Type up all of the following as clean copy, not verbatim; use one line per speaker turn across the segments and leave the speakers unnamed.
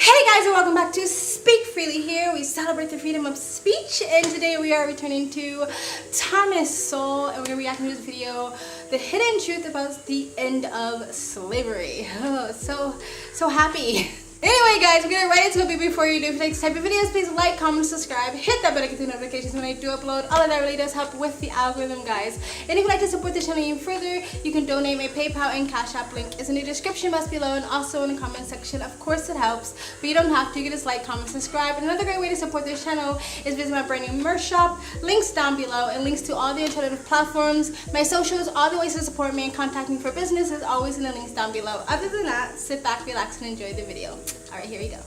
Hey guys, and welcome back to Speak Freely. Here we celebrate the freedom of speech, and today we are returning to Thomas Sowell, and we're reacting to this video, The Hidden Truth About the End of Slavery. Oh, so happy. Anyway guys, we're gonna right into it. Before you do, if you like this type of videos, please like, comment, subscribe, hit that bell to get the notifications when I do upload. All of that really does help with the algorithm, guys. And if you'd like to support the channel even further, you can donate. My PayPal and Cash App link is in the description box below and also in the comment section. Of course it helps, but you don't have to. You can just like, comment, subscribe. And another great way to support this channel is visit my brand new merch shop. Links down below and links to all the alternative platforms, my socials, all the ways to support me and contact me for business is always in the links down below. Other than that, sit back, relax, and enjoy the video. All right, here we go.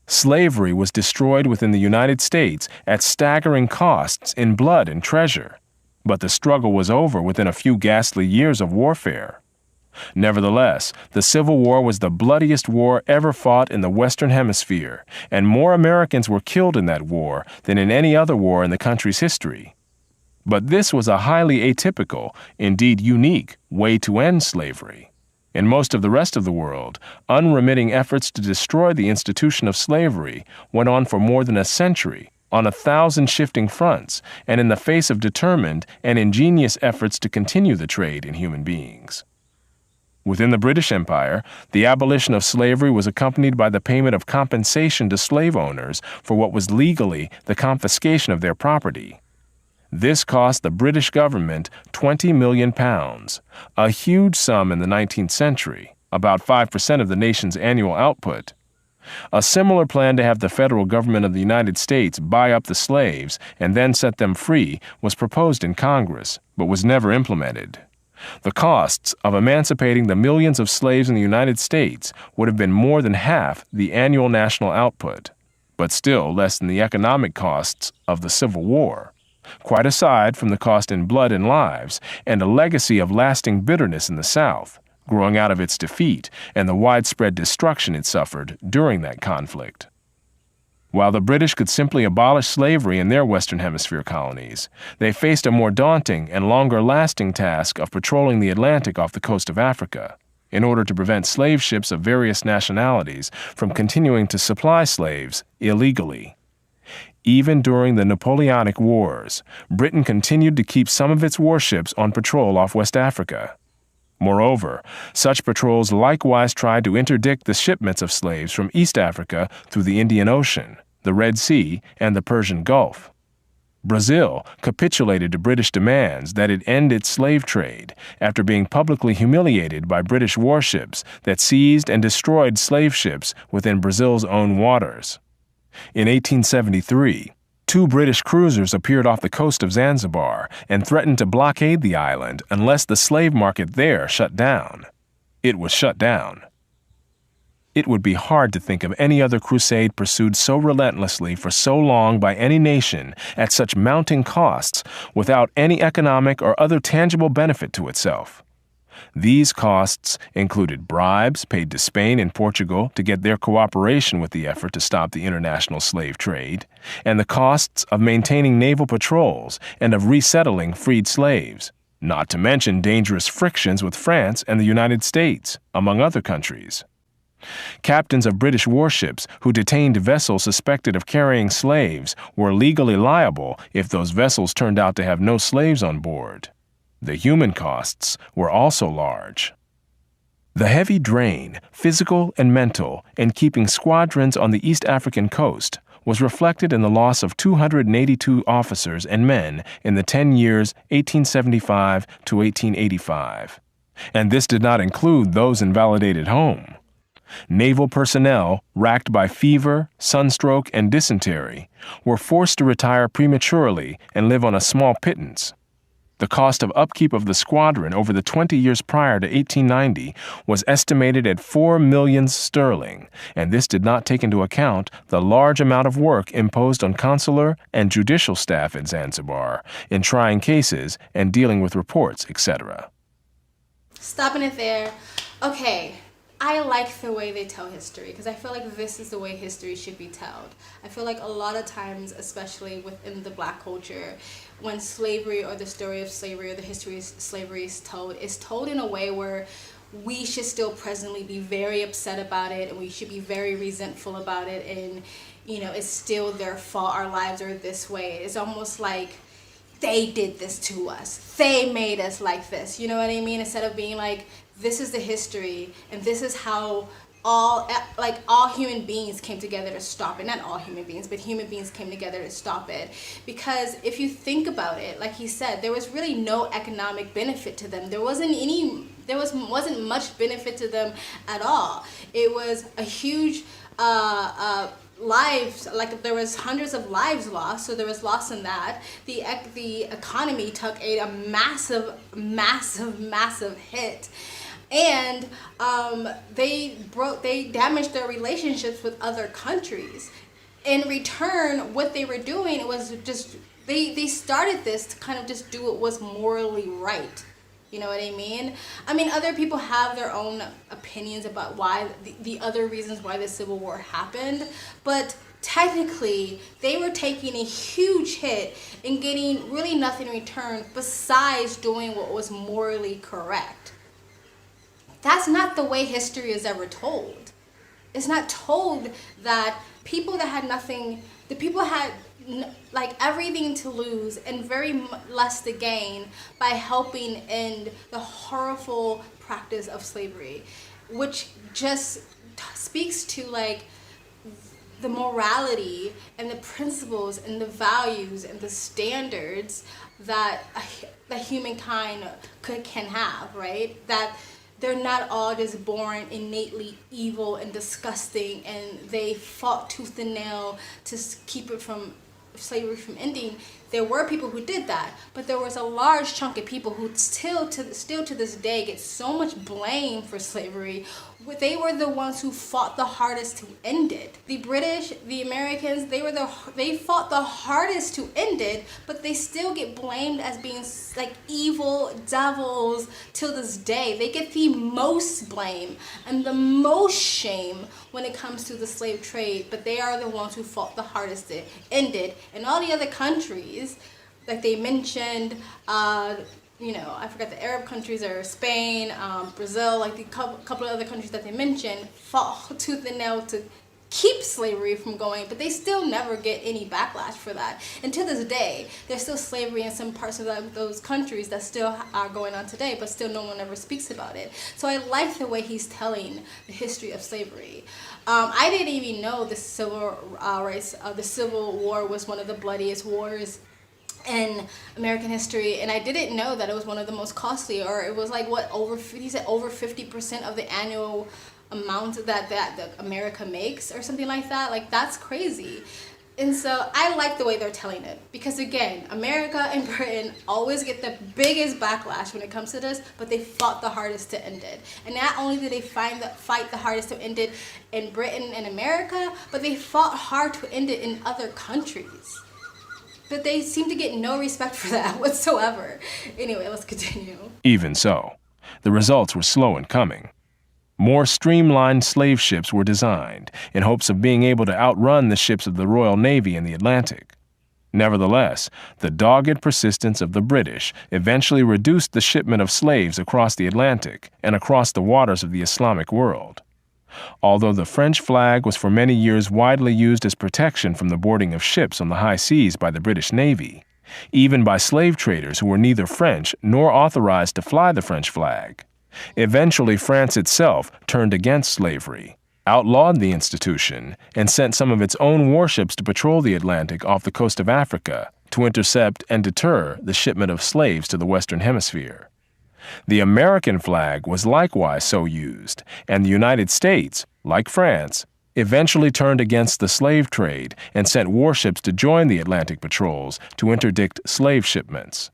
Slavery was destroyed within the United States at staggering costs in blood and treasure, but the struggle was over within a few ghastly years of warfare. Nevertheless, the Civil War was the bloodiest war ever fought in the Western Hemisphere, and more Americans were killed in that war than in any other war in the country's history. But this was a highly atypical, indeed unique, way to end slavery. In most of the rest of the world, unremitting efforts to destroy the institution of slavery went on for more than a century, on 1,000 shifting fronts, and in the face of determined and ingenious efforts to continue the trade in human beings. Within the British Empire, the abolition of slavery was accompanied by the payment of compensation to slave owners for what was legally the confiscation of their property. This cost the British government £20 million, a huge sum in the 19th century, about 5% of the nation's annual output. A similar plan to have the federal government of the United States buy up the slaves and then set them free was proposed in Congress, but was never implemented. The costs of emancipating the millions of slaves in the United States would have been more than half the annual national output, but still less than the economic costs of the Civil War. Quite aside from the cost in blood and lives, and a legacy of lasting bitterness in the South, growing out of its defeat and the widespread destruction it suffered during that conflict. While the British could simply abolish slavery in their Western Hemisphere colonies, they faced a more daunting and longer-lasting task of patrolling the Atlantic off the coast of Africa, in order to prevent slave ships of various nationalities from continuing to supply slaves illegally. Even during the Napoleonic Wars, Britain continued to keep some of its warships on patrol off West Africa. Moreover, such patrols likewise tried to interdict the shipments of slaves from East Africa through the Indian Ocean, the Red Sea, and the Persian Gulf. Brazil capitulated to British demands that it end its slave trade after being publicly humiliated by British warships that seized and destroyed slave ships within Brazil's own waters. In 1873, 2 British cruisers appeared off the coast of Zanzibar and threatened to blockade the island unless the slave market there shut down. It was shut down. It would be hard to think of any other crusade pursued so relentlessly for so long by any nation at such mounting costs without any economic or other tangible benefit to itself. These costs included bribes paid to Spain and Portugal to get their cooperation with the effort to stop the international slave trade, and the costs of maintaining naval patrols and of resettling freed slaves, not to mention dangerous frictions with France and the United States, among other countries. Captains of British warships who detained vessels suspected of carrying slaves were legally liable if those vessels turned out to have no slaves on board. The human costs were also large. The heavy drain, physical and mental, in keeping squadrons on the East African coast was reflected in the loss of 282 officers and men in the 10 years 1875 to 1885. And this did not include those invalidated home. Naval personnel, racked by fever, sunstroke, and dysentery, were forced to retire prematurely and live on a small pittance. The cost of upkeep of the squadron over the 20 years prior to 1890 was estimated at 4 million sterling, and this did not take into account the large amount of work imposed on consular and judicial staff at Zanzibar in trying cases and dealing with reports, etc.
Stopping it there. Okay. I like the way they tell history because I feel like this is the way history should be told. I feel like a lot of times, especially within the Black culture, when slavery or the story of slavery or the history of slavery is told in a way where we should still presently be very upset about it, and we should be very resentful about it, and it's still their fault our lives are this way. It's almost like they did this to us, they made us like this, you know what I mean? Instead of being like, this is the history, and this is how all human beings came together to stop it. Not all human beings, but human beings came together to stop it. Because if you think about it, like he said, there was really no economic benefit to them. There wasn't much benefit to them at all. It was a huge lives, like there was hundreds of lives lost, so there was loss in that. The economy took a massive hit, and they damaged their relationships with other countries. In return, what they were doing, it was just they started this to kind of just do what was morally right. You know what I mean? I mean, other people have their own opinions about why the other reasons why the Civil War happened, but technically they were taking a huge hit and getting really nothing in return besides doing what was morally correct. That's not the way history is ever told. It's not told that people that had nothing, the people had like everything to lose and very less to gain by helping end the horrible practice of slavery, which just speaks to like the morality and the principles and the values and the standards that humankind can have, right? That they're not all just born innately evil and disgusting, and they fought tooth and nail to keep it from slavery from ending. There were people who did that, but there was a large chunk of people who still to this day get so much blame for slavery. They were the ones who fought the hardest to end it. The British, the Americans, they fought the hardest to end it, but they still get blamed as being like evil devils till this day. They get the most blame and the most shame when it comes to the slave trade, but they are the ones who fought the hardest to end it. And all the other countries, like they mentioned, I forgot the Arab countries, or Spain, Brazil, like the couple of other countries that they mentioned, fought tooth and nail to keep slavery from going, but they still never get any backlash for that. And to this day, there's still slavery in some parts of those countries that still are going on today, but still no one ever speaks about it. So I like the way he's telling the history of slavery. I didn't even know the Civil War was one of the bloodiest wars in American history, and I didn't know that it was one of the most costly, or it was like he said over 50% of the annual amount that America makes, or something like that. Like, that's crazy. And so I like the way they're telling it, because again, America and Britain always get the biggest backlash when it comes to this, but they fought the hardest to end it. And not only did they fight the hardest to end it in Britain and America, but they fought hard to end it in other countries. But they seem to get no respect for that whatsoever. Anyway, let's continue.
Even so, the results were slow in coming. More streamlined slave ships were designed in hopes of being able to outrun the ships of the Royal Navy in the Atlantic. Nevertheless, the dogged persistence of the British eventually reduced the shipment of slaves across the Atlantic and across the waters of the Islamic world. Although the French flag was for many years widely used as protection from the boarding of ships on the high seas by the British Navy, even by slave traders who were neither French nor authorized to fly the French flag. Eventually, France itself turned against slavery, outlawed the institution, and sent some of its own warships to patrol the Atlantic off the coast of Africa to intercept and deter the shipment of slaves to the Western Hemisphere. The American flag was likewise so used, and the United States, like France, eventually turned against the slave trade and sent warships to join the Atlantic patrols to interdict slave shipments.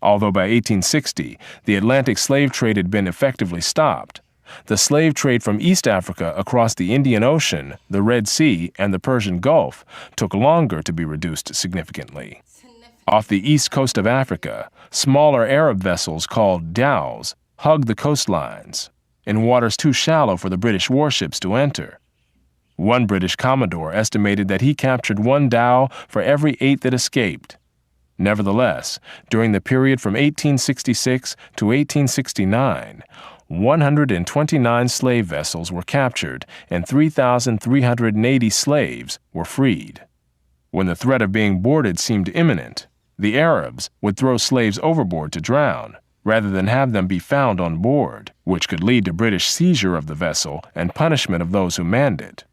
Although by 1860 the Atlantic slave trade had been effectively stopped, the slave trade from East Africa across the Indian Ocean, the Red Sea, and the Persian Gulf took longer to be reduced significantly. Off the east coast of Africa, smaller Arab vessels called dhows hugged the coastlines, in waters too shallow for the British warships to enter. One British commodore estimated that he captured one dhow for every 8 that escaped. Nevertheless, during the period from 1866 to 1869, 129 slave vessels were captured and 3,380 slaves were freed. When the threat of being boarded seemed imminent, the Arabs would throw slaves overboard to drown, rather than have them be found on board, which could lead to British seizure of the vessel and punishment of those who manned it.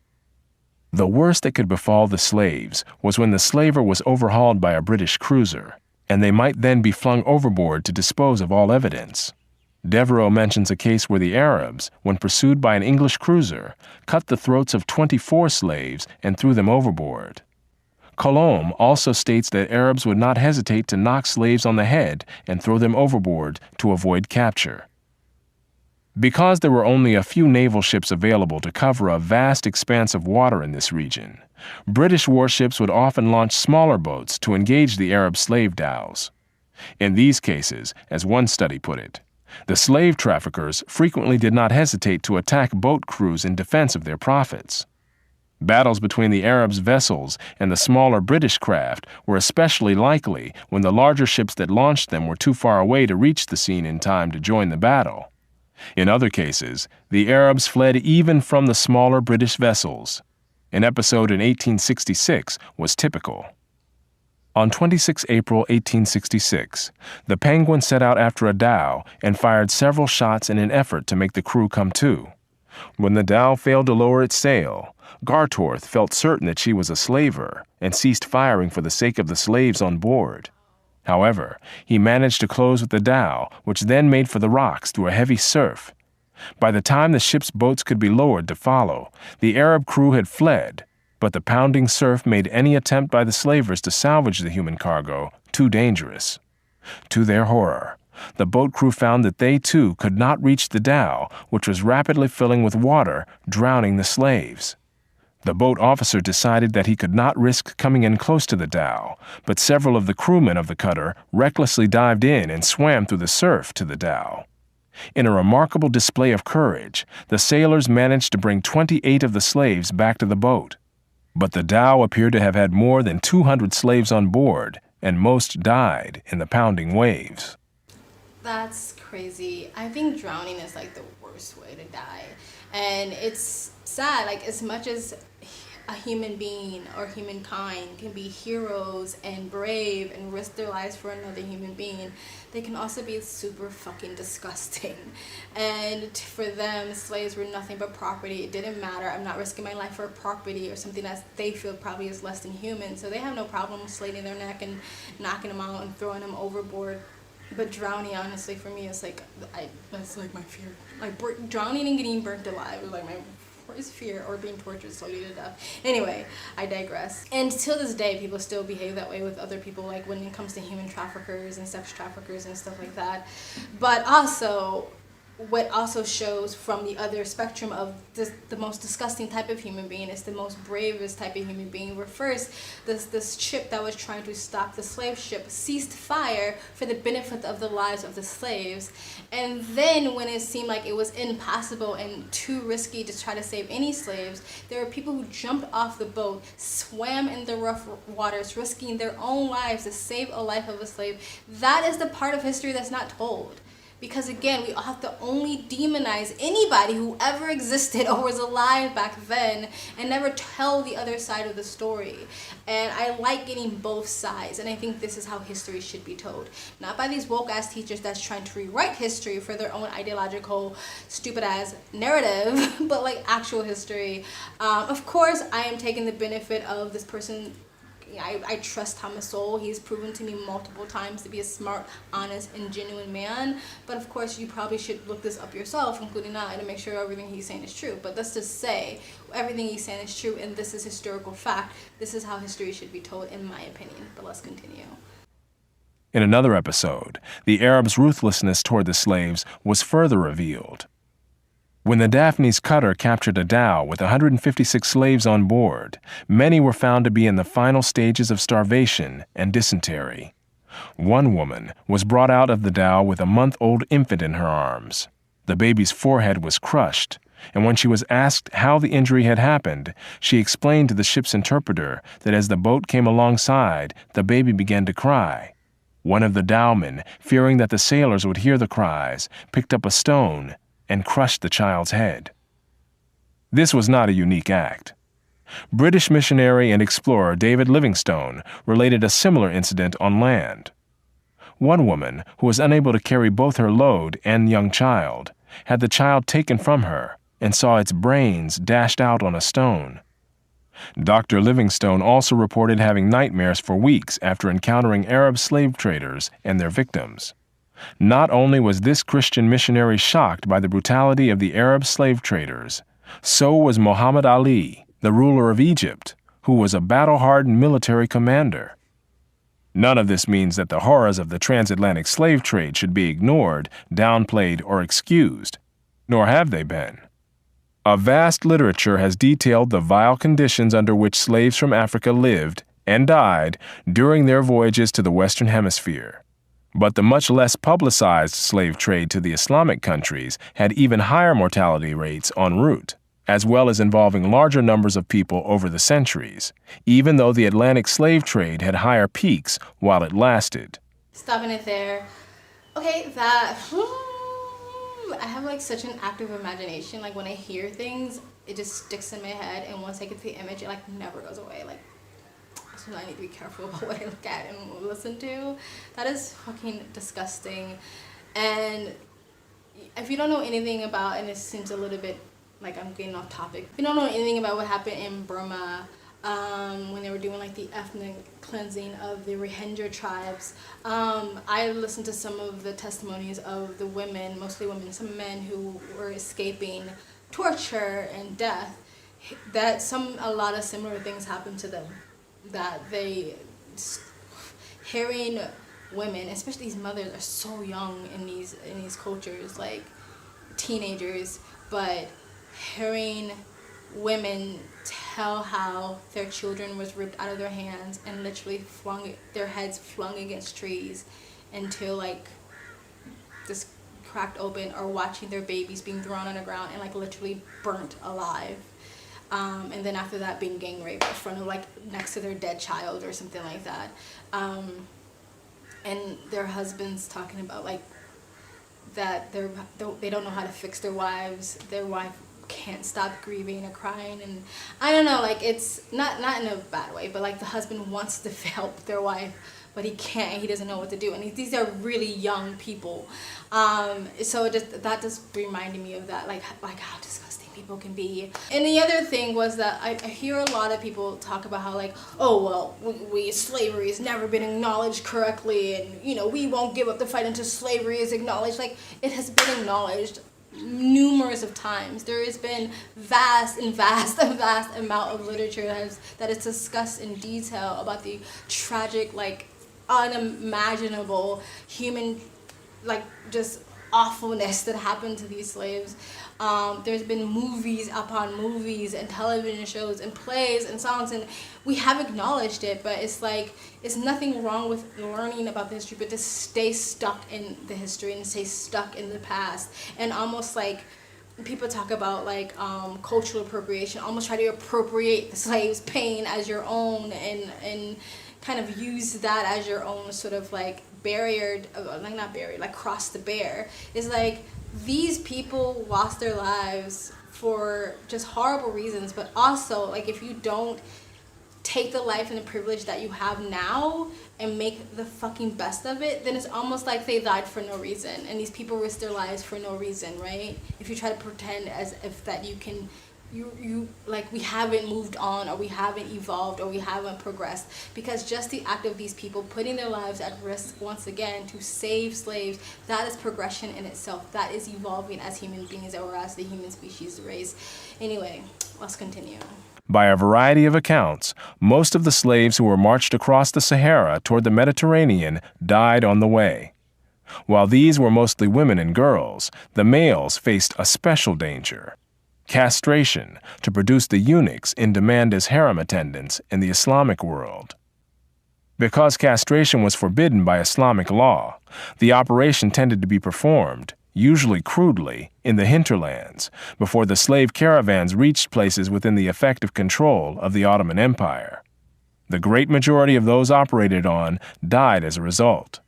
The worst that could befall the slaves was when the slaver was overhauled by a British cruiser, and they might then be flung overboard to dispose of all evidence. Devereux mentions a case where the Arabs, when pursued by an English cruiser, cut the throats of 24 slaves and threw them overboard. Colomb also states that Arabs would not hesitate to knock slaves on the head and throw them overboard to avoid capture. Because there were only a few naval ships available to cover a vast expanse of water in this region, British warships would often launch smaller boats to engage the Arab slave dhows. In these cases, as one study put it, the slave traffickers frequently did not hesitate to attack boat crews in defense of their profits. Battles between the Arabs' vessels and the smaller British craft were especially likely when the larger ships that launched them were too far away to reach the scene in time to join the battle. In other cases, the Arabs fled even from the smaller British vessels. An episode in 1866 was typical. On 26 April 1866, the Penguin set out after a dhow and fired several shots in an effort to make the crew come to. When the dhow failed to lower its sail, Gartorth felt certain that she was a slaver and ceased firing for the sake of the slaves on board. However, he managed to close with the dhow, which then made for the rocks through a heavy surf. By the time the ship's boats could be lowered to follow, the Arab crew had fled, but the pounding surf made any attempt by the slavers to salvage the human cargo too dangerous. To their horror, the boat crew found that they too could not reach the dhow, which was rapidly filling with water, drowning the slaves. The boat officer decided that he could not risk coming in close to the dhow, but several of the crewmen of the cutter recklessly dived in and swam through the surf to the dhow. In a remarkable display of courage, the sailors managed to bring 28 of the slaves back to the boat. But the dhow appeared to have had more than 200 slaves on board, and most died in the pounding waves.
That's crazy. I think drowning is like the worst way to die. And it's sad, like as much as a human being or humankind can be heroes and brave and risk their lives for another human being, they can also be super fucking disgusting. And for them, slaves were nothing but property. It didn't matter. I'm not risking my life for property or something that they feel probably is less than human. So they have no problem slitting their neck and knocking them out and throwing them overboard. But drowning, honestly, for me, is like, that's like my fear. Like drowning and getting burnt alive is like my worst fear, or being tortured slowly to death. Anyway, I digress. And till this day, people still behave that way with other people, like when it comes to human traffickers and sex traffickers and stuff like that. But also, what also shows from the other spectrum of the most disgusting type of human being is the most bravest type of human being, where first this ship that was trying to stop the slave ship ceased fire for the benefit of the lives of the slaves, and then when it seemed like it was impossible and too risky to try to save any slaves, there were people who jumped off the boat, swam in the rough waters, risking their own lives to save a life of a slave. That is the part of history that's not told. Because again, we all have to only demonize anybody who ever existed or was alive back then and never tell the other side of the story. And I like getting both sides, and I think this is how history should be told. Not by these woke-ass teachers that's trying to rewrite history for their own ideological, stupid-ass narrative, but like actual history. Of course, I am taking the benefit of this person. I trust Thomas Sowell. He's proven to me multiple times to be a smart, honest, and genuine man. But of course, you probably should look this up yourself, including I, to make sure everything he's saying is true. But let's just say everything he's saying is true, and this is historical fact. This is how history should be told, in my opinion. But let's continue.
In another episode, the Arabs' ruthlessness toward the slaves was further revealed. When the Daphne's cutter captured a dhow with 156 slaves on board, many were found to be in the final stages of starvation and dysentery. One woman was brought out of the dhow with a month-old infant in her arms. The baby's forehead was crushed, and when she was asked how the injury had happened, she explained to the ship's interpreter that as the boat came alongside, the baby began to cry. One of the dhowmen, fearing that the sailors would hear the cries, picked up a stone and crushed the child's head. This was not a unique act. British missionary and explorer David Livingstone related a similar incident on land. One woman, who was unable to carry both her load and young child, had the child taken from her and saw its brains dashed out on a stone. Dr. Livingstone also reported having nightmares for weeks after encountering Arab slave traders and their victims. Not only was this Christian missionary shocked by the brutality of the Arab slave traders, so was Muhammad Ali, the ruler of Egypt, who was a battle-hardened military commander. None of this means that the horrors of the transatlantic slave trade should be ignored, downplayed, or excused, nor have they been. A vast literature has detailed the vile conditions under which slaves from Africa lived and died during their voyages to the Western Hemisphere. But the much less publicized slave trade to the Islamic countries had even higher mortality rates en route, as well as involving larger numbers of people over the centuries, even though the Atlantic slave trade had higher peaks while it lasted.
Stopping it there. Okay, I have like such an active imagination. Like when I hear things, it just sticks in my head, and once I get the image, it like never goes away. Like, so I need to be careful about what I look at and listen to. That is fucking disgusting. And if you don't know anything about, and it seems a little bit like I'm getting off topic, if you don't know anything about what happened in Burma, when they were doing like the ethnic cleansing of the Rohingya tribes, I listened to some of the testimonies of the women, mostly women, some men who were escaping torture and death, that a lot of similar things happened to them, that hearing women, especially these mothers, are so young in these cultures, like teenagers, but hearing women tell how their children was ripped out of their hands and literally their heads flung against trees until like just cracked open, or watching their babies being thrown on the ground and like literally burnt alive, and then after that being gang raped in front of like next to their dead child or something like that, and their husbands talking about like that they don't know how to fix their wives, their wife can't stop grieving or crying, and I don't know, like it's not in a bad way, but like the husband wants to help their wife, but he can't, he doesn't know what to do, and these are really young people, so that just reminded me of that, like how disgusting people can be. And the other thing was that I hear a lot of people talk about how like, oh well, slavery has never been acknowledged correctly, and you know, we won't give up the fight until slavery is acknowledged. Like, it has been acknowledged numerous of times. There has been vast amount of literature that is discussed in detail about the tragic, like unimaginable human, like just awfulness that happened to these slaves. There's been movies upon movies and television shows and plays and songs, and we have acknowledged it, but it's like, it's nothing wrong with learning about the history, but to stay stuck in the history and stay stuck in the past, and almost like people talk about like cultural appropriation, almost try to appropriate the slaves' pain as your own, and kind of use that as your own sort of like barrier, like not barrier, like cross the bear. It's like these people lost their lives for just horrible reasons, but also like if you don't take the life and the privilege that you have now and make the fucking best of it, then it's almost like they died for no reason, and these people risk their lives for no reason, right? If you try to pretend as if that you can, you like, we haven't moved on, or we haven't evolved, or we haven't progressed, because just the act of these people putting their lives at risk once again to save slaves, that is progression in itself. That is evolving as human beings, or as the human species race. Anyway, let's continue.
By a variety of accounts, most of the slaves who were marched across the Sahara toward the Mediterranean died on the way. While these were mostly women and girls, the males faced a special danger: castration, to produce the eunuchs in demand as harem attendants in the Islamic world. Because castration was forbidden by Islamic law, the operation tended to be performed, usually crudely, in the hinterlands, before the slave caravans reached places within the effective control of the Ottoman Empire. The great majority of those operated on died as a result,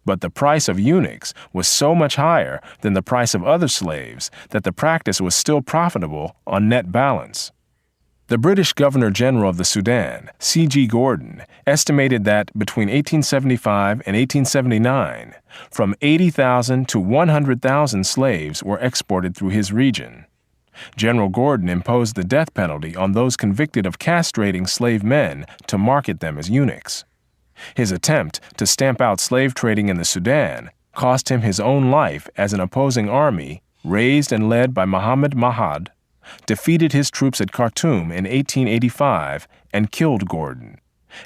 But the price of eunuchs was so much higher than the price of other slaves that the practice was still profitable on net balance. The British Governor-General of the Sudan, C.G. Gordon, estimated that between 1875 and 1879, from 80,000 to 100,000 slaves were exported through his region. General Gordon imposed the death penalty on those convicted of castrating slave men to market them as eunuchs. His attempt to stamp out slave trading in the Sudan cost him his own life as an opposing army, raised and led by Muhammad Mahad, defeated his troops at Khartoum in 1885 and killed Gordon,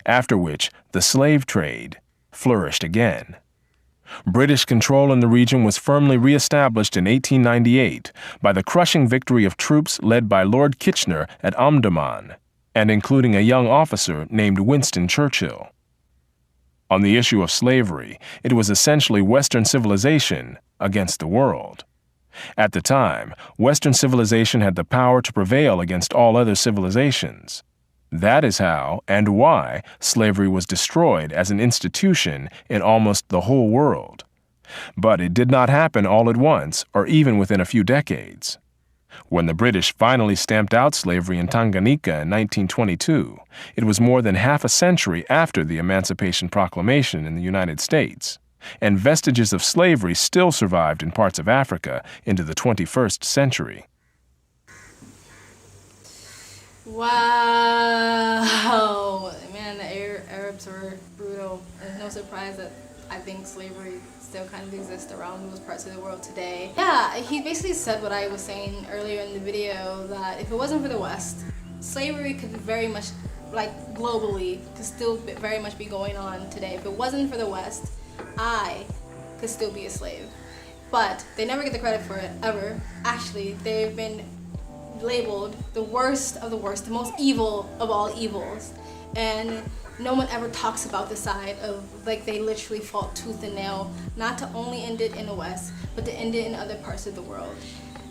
after which the slave trade flourished again. British control in the region was firmly re-established in 1898 by the crushing victory of troops led by Lord Kitchener at Omdurman, and including a young officer named Winston Churchill. On the issue of slavery, it was essentially Western civilization against the world. At the time, Western civilization had the power to prevail against all other civilizations. That is how and why slavery was destroyed as an institution in almost the whole world. But it did not happen all at once or even within a few decades. When the British finally stamped out slavery in Tanganyika in 1922, it was more than half a century after the Emancipation Proclamation in the United States, and vestiges of slavery still survived in parts of Africa into the 21st century.
Wow, man, the Arabs were brutal. It's no surprise that I think slavery still kind of exists around those parts of the world today. Yeah, he basically said what I was saying earlier in the video, that if it wasn't for the West, slavery could very much, like globally, could still very much be going on today. If it wasn't for the West, I could still be a slave. But they never get the credit for it, ever. Actually, they've been labeled the worst of the worst, the most evil of all evils. And no one ever talks about the side of, like, they literally fought tooth and nail, not to only end it in the West, but to end it in other parts of the world.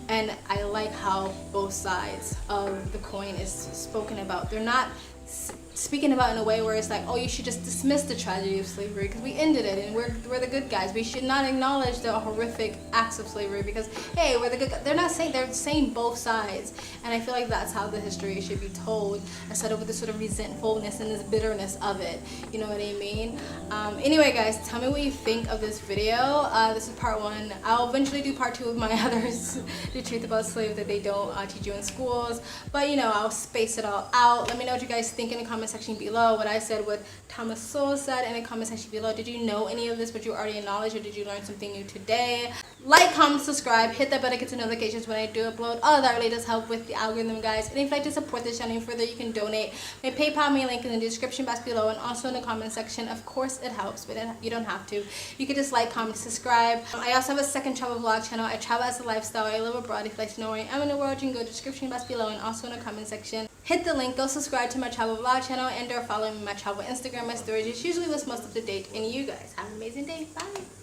And I like how both sides of the coin is spoken about. They're not speaking about in a way where it's like, oh, you should just dismiss the tragedy of slavery because we ended it and we're the good guys. We should not acknowledge the horrific acts of slavery because, hey, we're the good guys. They're saying both sides. And I feel like that's how the history should be told, instead of with this sort of resentfulness and this bitterness of it. You know what I mean? Anyway, guys, tell me what you think of this video. This is part 1. I'll eventually do part 2 of my others, the truth about slavery that they don't teach you in schools. But, you know, I'll space it all out. Let me know what you guys think in the comment section below, what I said, what Thomas Sowell said in the comment section below. Did you know any of this? Would you already acknowledge, or did you learn something new today? Like, comment, subscribe, hit that bell to get the notifications when I do upload. All of that really does help with the algorithm, guys. And if you'd like to support this channel further, you can donate. My PayPal link in the description box below and also in the comment section. Of course it helps, but you don't have to. You can just like, comment, subscribe. I also have a second travel vlog channel. I travel as a lifestyle. I live abroad. If you'd like to know where I am in the world, you can go to the description box below and also in the comment section. Hit the link, go subscribe to my travel vlog channel, and or follow me on my travel Instagram. My stories is usually what's most up to date. And you guys have an amazing day. Bye.